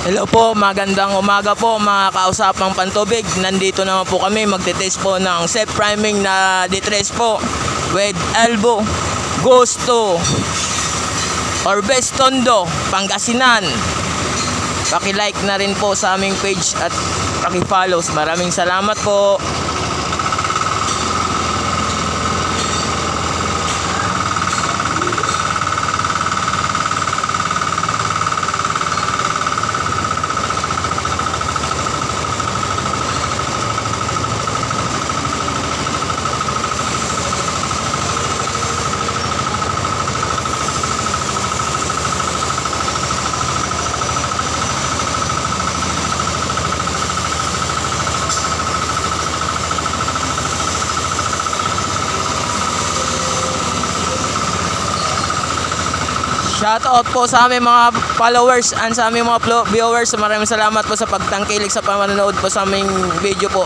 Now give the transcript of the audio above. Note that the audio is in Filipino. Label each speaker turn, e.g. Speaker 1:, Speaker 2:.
Speaker 1: Hello po, magandang umaga po mga kausapang pantubig. Nandito naman po kami magte-test po ng self-priming na D3 po with Elbow Gusto Orbes Tondo, Pangasinan. Paki-like na rin po sa aming page at paki-follow. Maraming salamat po. Shoutout po sa aming mga followers and sa aming mga viewers. Maraming salamat po sa pagtangkilik sa panonood po sa aming video po.